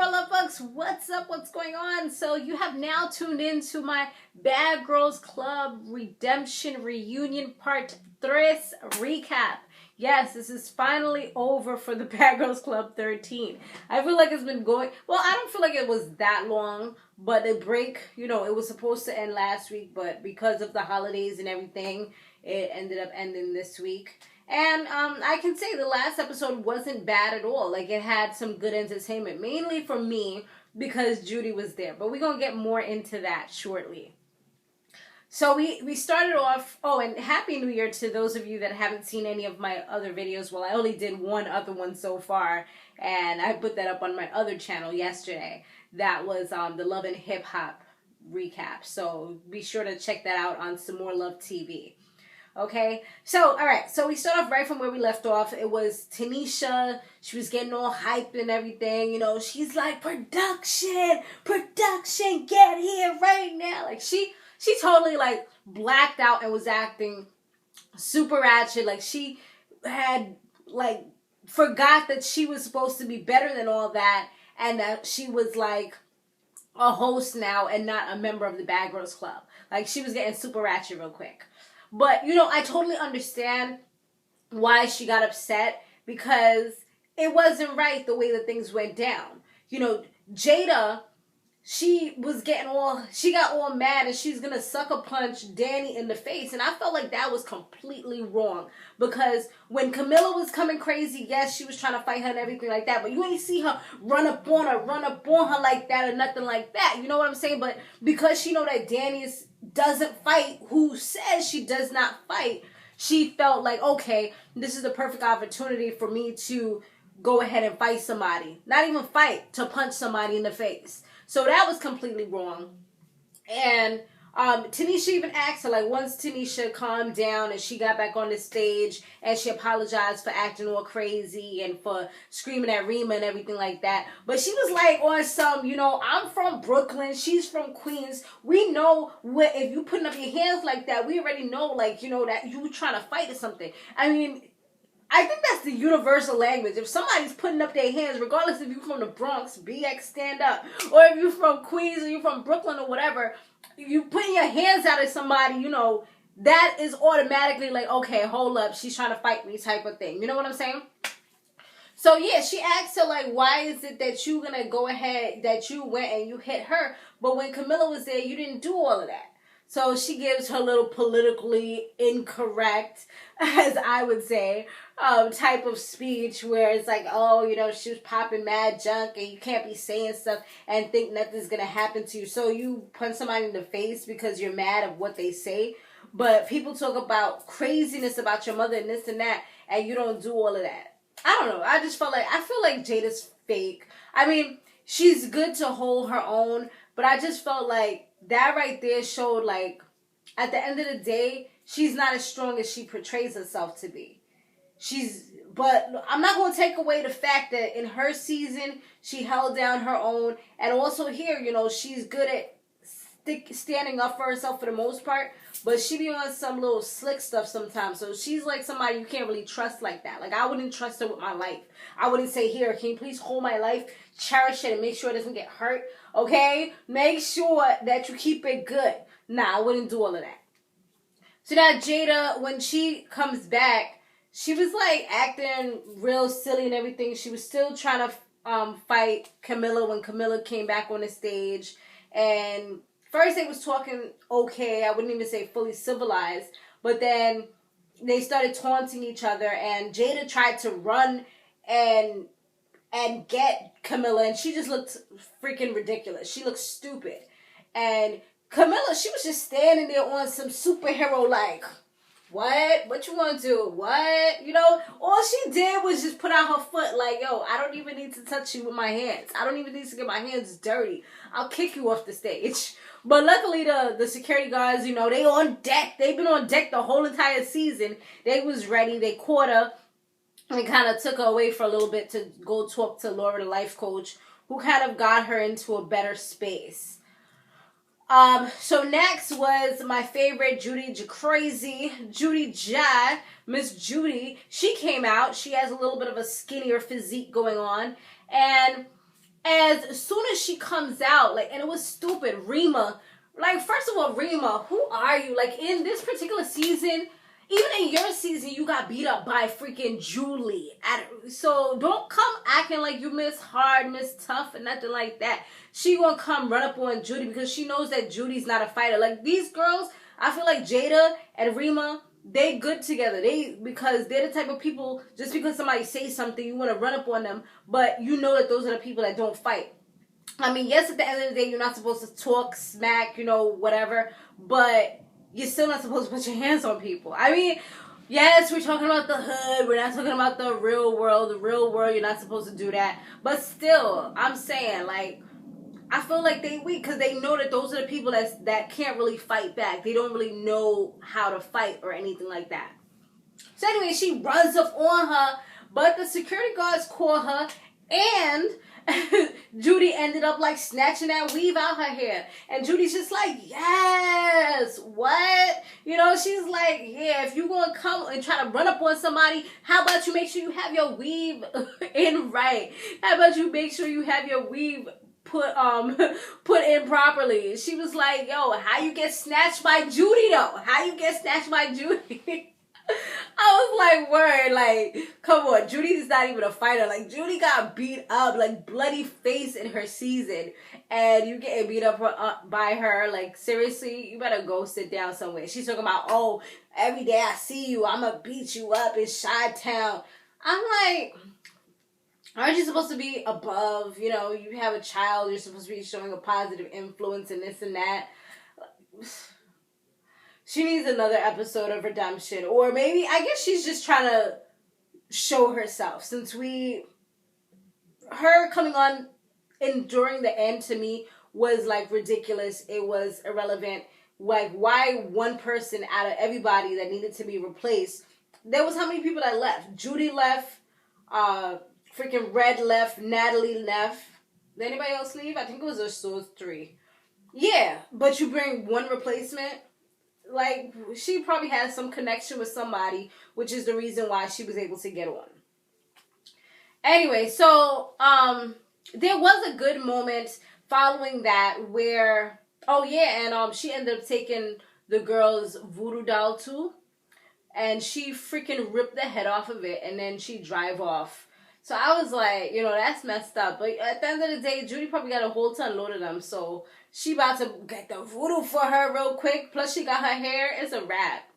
Samore Love folks, what's up, what's going on? So you have now tuned into my Bad Girls Club Redemption Reunion Part 3 recap. Yes, this is finally over for the Bad Girls Club 13. I feel like it's been going, well, I don't feel like it was that long, but the break, it was supposed to end last week, but because of the holidays and everything, it ended up ending this week. And I can say the last episode wasn't bad at all. Like, it had some good entertainment, mainly for me, because Judy was there. But we're going to get more into that shortly. So we started off, and Happy New Year to those of you that haven't seen any of my other videos. Well, I only did one other one so far, and I put that up on my other channel yesterday. That was the Love and Hip Hop recap. So be sure to check that out on Samore Love TV. Okay, so, all right, so we start off right from where we left off. It was Tanisha. She was getting all hyped and everything, she's like, production, get here right now. Like, she totally, like, blacked out and was acting super ratchet. Like, she had, like, forgot that she was supposed to be better than all that, and that she was, like, a host now and not a member of the Bad Girls Club. Like, she was getting super ratchet real quick. But, I totally understand why she got upset, because it wasn't right the way that things went down. Jada, she got all mad, and she's going to sucker punch Danny in the face. And I felt like that was completely wrong, because when Camila was coming crazy, yes, she was trying to fight her and everything like that, but you ain't see her run up on her like that or nothing like that. You know what I'm saying? But because she know that Danny doesn't fight, who says she does not fight, she felt like, okay, this is the perfect opportunity for me to go ahead and fight somebody. Not even fight, to punch somebody in the face. So that was completely wrong. And Tanisha even asked her, like, once Tanisha calmed down and she got back on the stage and she apologized for acting all crazy and for screaming at Rima and everything like that. But she was like on some, I'm from Brooklyn, she's from Queens. We know if you putting up your hands like that, we already know, like, that you trying to fight or something. I mean, I think that's the universal language. If somebody's putting up their hands, regardless if you're from the Bronx, BX stand up, or if you're from Queens or you're from Brooklyn or whatever, you putting your hands out at somebody, that is automatically like, okay, hold up, she's trying to fight me type of thing. You know what I'm saying? So, yeah, she asked her, like, why is it that you going to go ahead, that you went and you hit her, but when Camila was there, you didn't do all of that. So she gives her little politically incorrect, as I would say, type of speech where it's like, oh, she was popping mad junk and you can't be saying stuff and think nothing's going to happen to you. So you punch somebody in the face because you're mad at what they say. But people talk about craziness about your mother and this and that, and you don't do all of that. I don't know. I feel like Jada's fake. I mean, she's good to hold her own, but I just felt like that right there showed, like, at the end of the day, she's not as strong as she portrays herself to be. But I'm not going to take away the fact that in her season, she held down her own. And also here, she's good at standing up for herself for the most part. But she be on some little slick stuff sometimes. So she's like somebody you can't really trust like that. Like, I wouldn't trust her with my life. I wouldn't say, here, can you please hold my life, cherish it, and make sure it doesn't get hurt. Okay? Make sure that you keep it good. Nah, I wouldn't do all of that. So now Jada, when she comes back, she was, like, acting real silly and everything. She was still trying to fight Camila when Camila came back on the stage. And first they was talking okay. I wouldn't even say fully civilized. But then they started taunting each other. And Jada tried to run and get Camila. And she just looked freaking ridiculous. She looked stupid. And Camila, she was just standing there on some superhero like... What you want to do? What? All she did was just put out her foot like, yo, I don't even need to touch you with my hands. I don't even need to get my hands dirty. I'll kick you off the stage. But luckily the security guards, they on deck. They've been on deck the whole entire season. They was ready. They caught her and kind of took her away for a little bit to go talk to Laura, the life coach, who kind of got her into a better space. So next was my favorite, Judy Crazy. Judy Ja, Miss Judy. She came out. She has a little bit of a skinnier physique going on. And as soon as she comes out, like, and it was stupid, Rima. Like, first of all, Rima, who are you? Like, in this particular season, even in your season, you got beat up by freaking Julie. So don't come acting like you Miss Hard, Miss Tough, and nothing like that. She gonna come run up on Judy because she knows that Judy's not a fighter. Like, these girls, I feel like Jada and Rima, they good together. Because they're the type of people, just because somebody says something, you want to run up on them, but you know that those are the people that don't fight. I mean, yes, at the end of the day, you're not supposed to talk smack, whatever, but you're still not supposed to put your hands on people. I mean, yes, we're talking about the hood. We're not talking about the real world. The real world, you're not supposed to do that. But still, I'm saying, like, I feel like they weak because they know that those are the people that can't really fight back. They don't really know how to fight or anything like that. So anyway, she runs up on her, but the security guards call her, and Judy ended up like snatching that weave out her hair. And Judy's just like, yes, what? She's like, yeah, if you're going to come and try to run up on somebody, how about you make sure you have your weave in right? How about you make sure you have your weave put in properly? She was like, yo, how you get snatched by Judy though? How you get snatched by Judy? I was like, word, like, come on, Judy is not even a fighter. Like, Judy got beat up, like, bloody face in her season, and you getting beat up by her. Like, seriously, you better go sit down somewhere. She's talking about, oh, every day I see you, I'm gonna beat you up in Chi-Town. I'm like, aren't you supposed to be above? You have a child, you're supposed to be showing a positive influence and this and that. She needs another episode of redemption. Or maybe, I guess she's just trying to show herself. Since her coming on during the end to me was like ridiculous. It was irrelevant. Like, why one person out of everybody that needed to be replaced? There was how many people that left? Judy left. Freaking Red left. Natalie left. Did anybody else leave? I think it was just those 3. Yeah, but you bring one replacement? Like, she probably has some connection with somebody, which is the reason why she was able to get on. Anyway, so, there was a good moment following that where, oh yeah, and, she ended up taking the girl's voodoo doll too, and she freaking ripped the head off of it, and then she drive off. So I was like, that's messed up. But at the end of the day, Judy probably got a whole ton load of them, so she about to get the voodoo for her real quick. Plus, she got her hair. It's a wrap.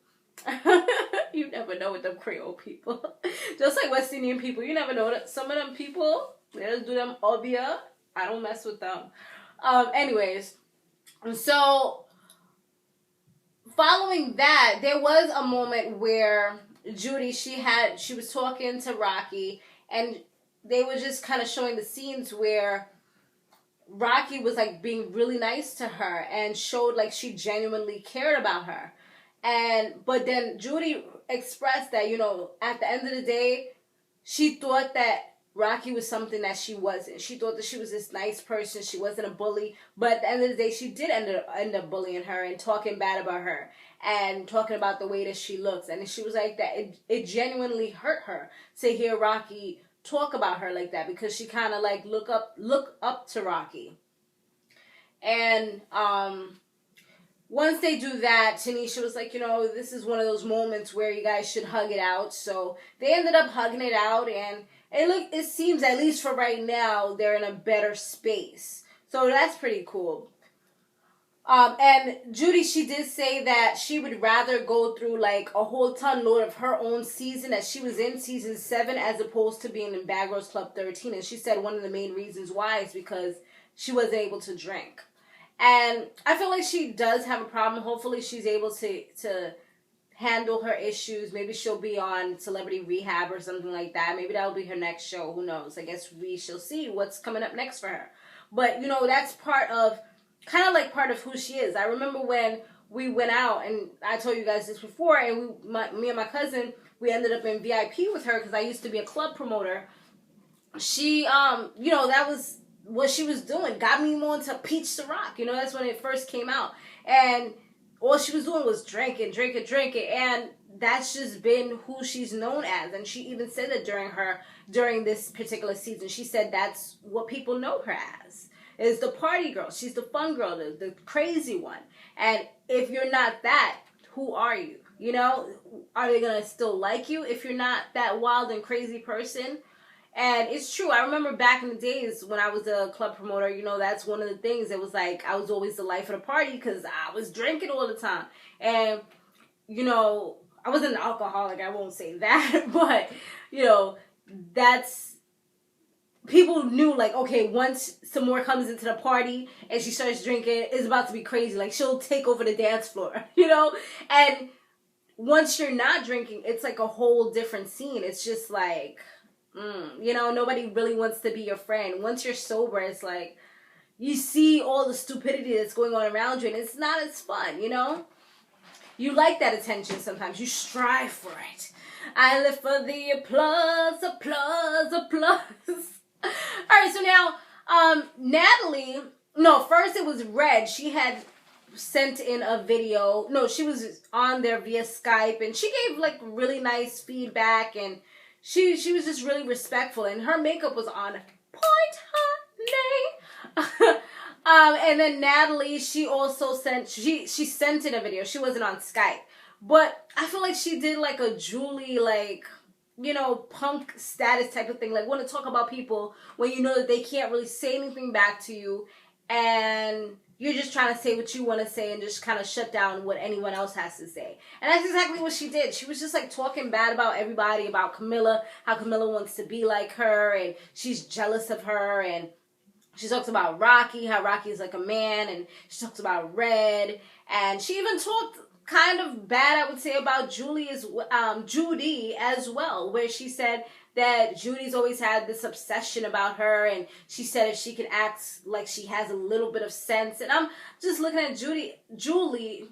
You never know with them Creole people. Just like West Indian people. You never know that some of them people, they just do them obia. I don't mess with them. Anyways, so following that, there was a moment where Judy, she was talking to Rocky, and they were just kind of showing the scenes where Rocky was like being really nice to her and showed like she genuinely cared about her. But then Judy expressed that, at the end of the day, she thought that Rocky was something that she wasn't. She thought that she was this nice person. She wasn't a bully. But at the end of the day, she did end up bullying her and talking bad about her and talking about the way that she looks. And she was like that. It genuinely hurt her to hear Rocky talk about her like that, because she kind of like look up to Rocky. And once they do that, Tanisha was like, this is one of those moments where you guys should hug it out. So they ended up hugging it out, and it seems, at least for right now, they're in a better space. So that's pretty cool. And Judy, she did say that she would rather go through like a whole ton load of her own season, that she was in season 7 as opposed to being in Bad Girls Club 13. And she said one of the main reasons why is because she wasn't able to drink. And I feel like she does have a problem. Hopefully she's able to handle her issues. Maybe she'll be on Celebrity Rehab or something like that. Maybe that'll be her next show. Who knows? I guess we shall see what's coming up next for her. But, that's part of who she is. I remember when we went out, and I told you guys this before, and me and my cousin, we ended up in VIP with her because I used to be a club promoter. She, that was what she was doing. Got me more into Peach Ciroc. That's when it first came out. And all she was doing was drinking. And that's just been who she's known as. And she even said that during her during this particular season. She said that's what people know her as, is the party girl. She's the fun girl, the crazy one. And if you're not that, who are you? You know, are they going to still like you if you're not that wild and crazy person? And it's true. I remember back in the days when I was a club promoter, you know, that's one of the things. It was like I was always the life of the party because I was drinking all the time. And, you know, I wasn't an alcoholic. I won't say that. But, you know, that's... people knew, like, okay, once Samore comes into the party and she starts drinking, it's about to be crazy. Like, she'll take over the dance floor, you know? And once you're not drinking, it's like a whole different scene. It's just like... you know, nobody really wants to be your friend. Once you're sober, it's like you see all the stupidity that's going on around you, and it's not as fun, you know? You like that attention sometimes. You strive for it. I live for the applause, applause, applause. All right, so now, Natalie, no, first it was Red. She had sent in a video. No, she was on there via Skype, and she gave, like, really nice feedback, and She was just really respectful, and her makeup was on point, honey. And then Natalie, she also she sent in a video. She wasn't on Skype, but I feel like she did like a Julie, like, you know, punk status type of thing. Like, want to talk about people when you know that they can't really say anything back to you, and you're just trying to say what you want to say and just kind of shut down what anyone else has to say. And that's exactly what she did. She was just like talking bad about everybody, about Camila, how Camila wants to be like her and she's jealous of her. And she talks about Rocky, how Rocky is like a man. And she talks about Red. And she even talked kind of bad, I would say, about Judy as well, where she said that Judy's always had this obsession about her, and she said if she can act like she has a little bit of sense. And I'm just looking at Judy, and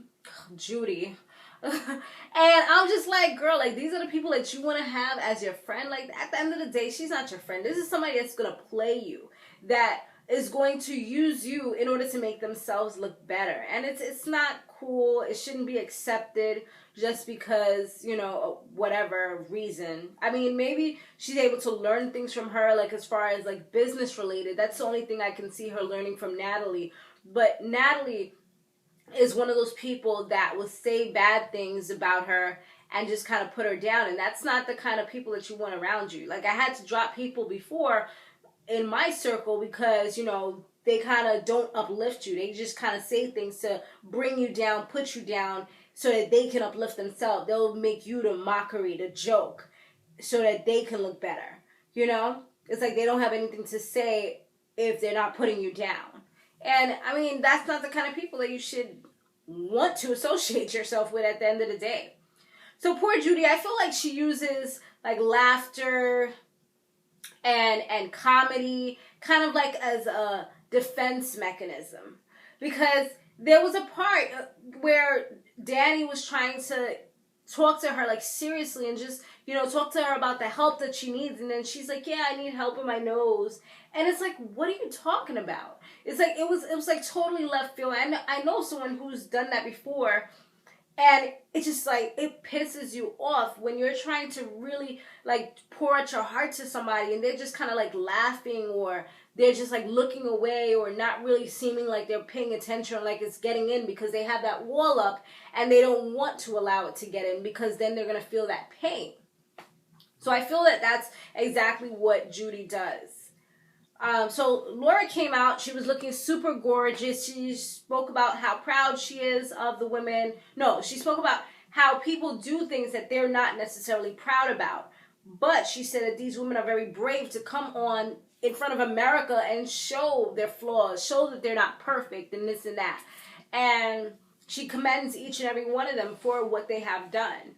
I'm just like, girl, like, these are the people that you want to have as your friend. Like, at the end of the day, she's not your friend. This is somebody that's going to play you, that is going to use you in order to make themselves look better. And it's not cool. It shouldn't be accepted just because, you know, whatever reason. I mean, maybe she's able to learn things from her, like, as far as, like, business related. That's the only thing I can see her learning from Natalie. But Natalie is one of those people that will say bad things about her and just kind of put her down. And that's not the kind of people that you want around you. Like, I had to drop people before in my circle because, you know, they kind of don't uplift you. They just kind of say things to bring you down, put you down, so that they can uplift themselves. They'll make you the mockery, the joke, so that they can look better. You know? It's like they don't have anything to say if they're not putting you down. And, I mean, that's not the kind of people that you should want to associate yourself with at the end of the day. So poor Judy, I feel like she uses, like, laughter and comedy kind of like as a defense mechanism. Because there was a part where Danny was trying to talk to her, like, seriously, and just, you know, talk to her about the help that she needs. And then she's like, yeah, I need help with my nose. And it's like, what are you talking about? It's like, it was like totally left field. I know someone who's done that before. And it's just like, it pisses you off when you're trying to really, like, pour out your heart to somebody and they're just kind of like laughing, or they're just like looking away, or not really seeming like they're paying attention, or like it's getting in because they have that wall up and they don't want to allow it to get in because then they're going to feel that pain. So I feel that that's exactly what Judy does. So Laura came out. She was looking super gorgeous. She spoke about how proud she is of the women. No, she spoke about how people do things that they're not necessarily proud about. But she said that these women are very brave to come on in front of America and show their flaws, show that they're not perfect and this and that. And she commends each and every one of them for what they have done.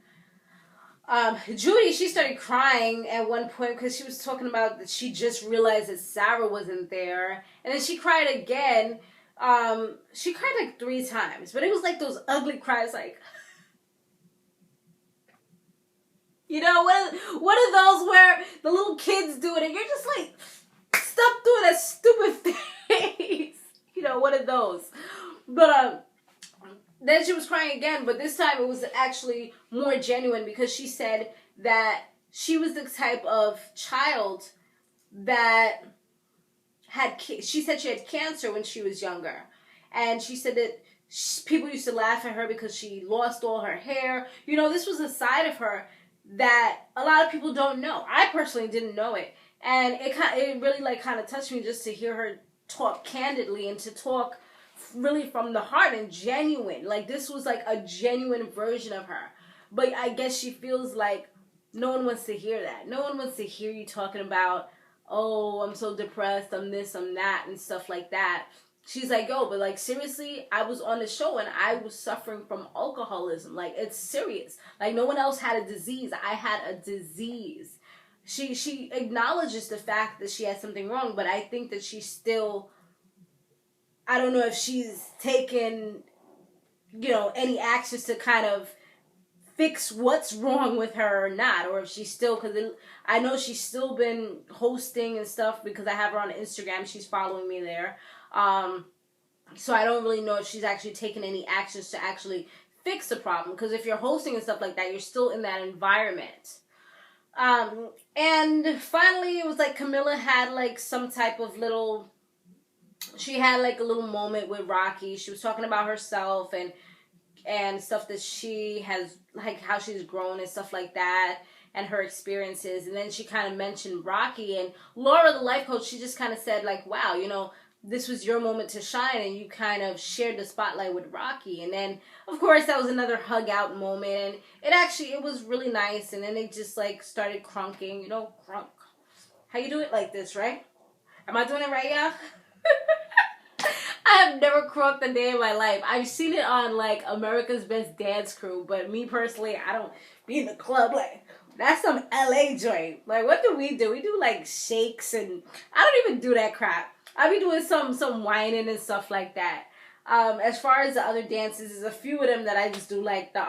Judy, she started crying at one point because she was talking about that she just realized that Sarah wasn't there. And then she cried again. She cried like 3 times, but it was like those ugly cries, like, you know, what are those where the little kids do it and you're just like, stop doing that stupid face. You know, what are those? But, then she was crying again, but this time it was actually more genuine because she said that she was the type of child that she said she had cancer when she was younger. And she said that people used to laugh at her because she lost all her hair. You know, this was a side of her that a lot of people don't know. I personally didn't know it. And it really like kind of touched me just to hear her talk candidly and to talk really from the heart and genuine. Like, this was like a genuine version of her. But I guess she feels like no one wants to hear that. No one wants to hear you talking about, oh, I'm so depressed, I'm this, I'm that, and stuff like that. She's like, yo, but like, seriously, I was on the show and I was suffering from alcoholism. Like, it's serious. Like, no one else had a disease. I had a disease. She acknowledges the fact that she has something wrong, but I think that she's still, I don't know if she's taken, you know, any actions to kind of fix what's wrong with her or not, or if she's still, because I know she's still been hosting and stuff because I have her on Instagram. She's following me there. So I don't really know if she's actually taken any actions to actually fix the problem, because if you're hosting and stuff like that, you're still in that environment. And finally, it was like Camila had like some type of she had like a little moment with Rocky. She was talking about herself and stuff that she has, like how she's grown and stuff like that, and her experiences. And then she kind of mentioned Rocky, and Laura, the life coach, she just kind of said like, wow, you know, this was your moment to shine, and you kind of shared the spotlight with Rocky. And then, of course, that was another hug out moment, and it was really nice. And then they just like started crunking, you know, crunk. How you do it like this, right? Am I doing it right, y'all? I have never crunked a day in my life. I've seen it on like America's Best Dance Crew, but me personally, I don't be in the club like, that's some LA joint. Like, what do? We do like shakes, and I don't even do that crap. I be doing some whining and stuff like that. As far as the other dances, there's a few of them that I just do, like the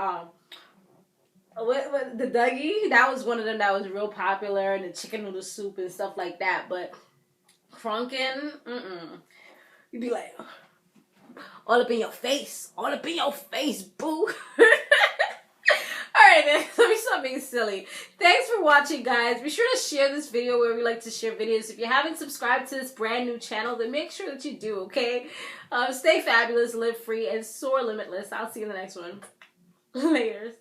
Dougie. That was one of them that was real popular, and the chicken noodle soup and stuff like that. But crunking, you be like, all up in your face, boo. Alright then, let me stop being silly. Thanks for watching, guys. Be sure to share this video where we like to share videos. If you haven't subscribed to this brand new channel, then make sure that you do, okay? Stay fabulous, live free, and soar limitless. I'll see you in the next one. Later.